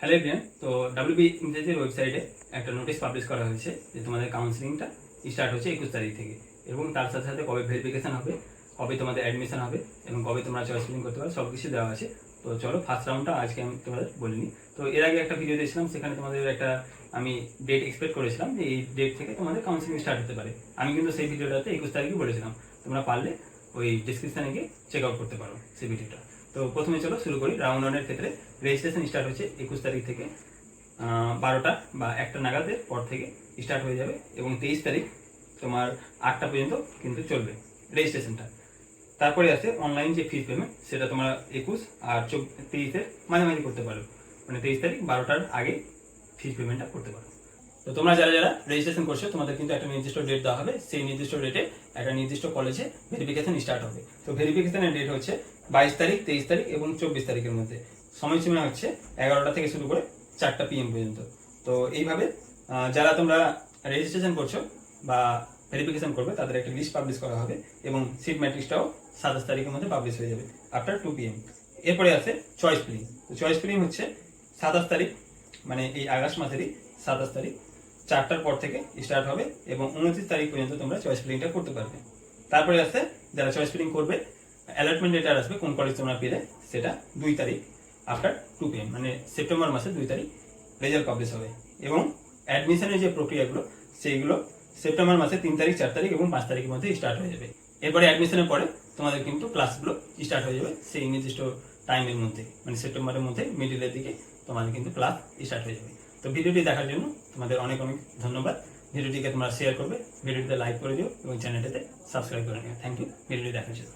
Hello everyone, তো WB ইংরেজির ওয়েবসাইটে একটা নোটিশ পাবলিশ করা হয়েছে যে তোমাদের কাউন্সিলিংটা স্টার্ট হচ্ছে 21 তারিখ থেকে, এবং তার সাথে সাথে কবে ভেরিফিকেশন হবে, কবে তোমাদের অ্যাডমিশন হবে এবং কবে তোমরা চয়েস ফিলিং করতে পারো, সব কিছু দেওয়া আছে। তো চলো ফার্স্ট রাউন্ডটা আজকে আমি তোমাদের বলিনি। তো এর আগে একটা ভিডিও দিয়েছিলাম, সেখানে তোমাদের একটা আমি ডেট এক্সপেক্ট করেছিলাম যে এই ডেট থেকে তোমাদের কাউন্সিলিং স্টার্ট হতে পারে। আমি কিন্তু সেই ভিডিওটাতে 21 তারিখই বলেছিলাম, তোমরা পারলে ওই ডিসক্রিপশানে গিয়ে চেক আউট করতে পারো সেই ভিডিওটা। তো প্রথমে চলো শুরু করি। রাউন্ড ওয়ানের ক্ষেত্রে রেজিস্ট্রেশন স্টার্ট হচ্ছে 21 তারিখ থেকে 12টা বা 1টা নাগাদের পর থেকে স্টার্ট হয়ে যাবে, এবং 23 তারিখ তোমার 8টা পর্যন্ত কিন্তু চলবে রেজিস্ট্রেশনটা। তারপরে আছে অনলাইন যে ফিস পেমেন্ট, সেটা তোমরা 21 আর 23-এর মাঝামাঝি করতে পারো, মানে 23 তারিখ 12টার আগে ফিস পেমেন্টটা করতে পারো। তো তোমরা যারা যারা রেজিস্ট্রেশন করছো, তোমাদের কিন্তু একটা নির্দিষ্ট ডেট দেওয়া হবে, সেই নির্দিষ্ট ডেটে একটা নির্দিষ্ট কলেজে ভেরিফিকেশন স্টার্ট হবে। তো ভেরিফিকেশনের ডেট হচ্ছে 22 তারিখ, 23 তারিখ এবং 24 তারিখের মধ্যে। সময়সীমা হচ্ছে 11টা থেকে শুরু করে 4টা PM পর্যন্ত। তো এইভাবে যারা তোমরা রেজিস্ট্রেশন করছো বা ভেরিফিকেশন করবে, তাদের একটা লিস্ট পাবলিশ করা হবে এবং সিট ম্যাট্রিক্সটাও 27 তারিখের মধ্যে পাবলিশ হয়ে যাবে আফটার 2 PM। এরপরে আছে চয়েস ফিলিং। তো চয়েস ফিলিং হচ্ছে 27 তারিখ, মানে এই আগস্ট মাসেরই 27 তারিখ 4টার পর থেকে স্টার্ট হবে এবং 29 তারিখ পর্যন্ত তোমরা চয়েস ফিলিংটা করতে পারবে। তারপরে আছে যারা চয়েস ফিলিং করবে, অ্যালটমেন্ট লেটার আসবে কোন কলেজ তোমরা পেলে, সেটা 2 তারিখ আফটার 2 PM, মানে সেপ্টেম্বর মাসের 2 তারিখ রেজাল্ট পাবলিশ হবে। এবং অ্যাডমিশনের যে প্রক্রিয়াগুলো, সেইগুলো সেপ্টেম্বর মাসে 3 তারিখ, 4 তারিখ এবং 5 তারিখের মধ্যে স্টার্ট হয়ে যাবে। এরপরে অ্যাডমিশনের পরে তোমাদের কিন্তু ক্লাসগুলো স্টার্ট হয়ে যাবে সেই নির্দিষ্ট টাইমের মধ্যে, মানে সেপ্টেম্বরের মধ্যে মিডিলের দিকে তোমাদের কিন্তু ক্লাস স্টার্ট হয়ে যাবে। তো ভিডিওটি দেখার জন্য তোমাদের অনেক অনেক ধন্যবাদ। ভিডিওটিকে তোমরা শেয়ার করবে, ভিডিওটিতে লাইক করে দিও এবং চ্যানেলটিতে সাবস্ক্রাইব করে নিও। থ্যাংক ইউ ভিডিওটি দেখার জন্য।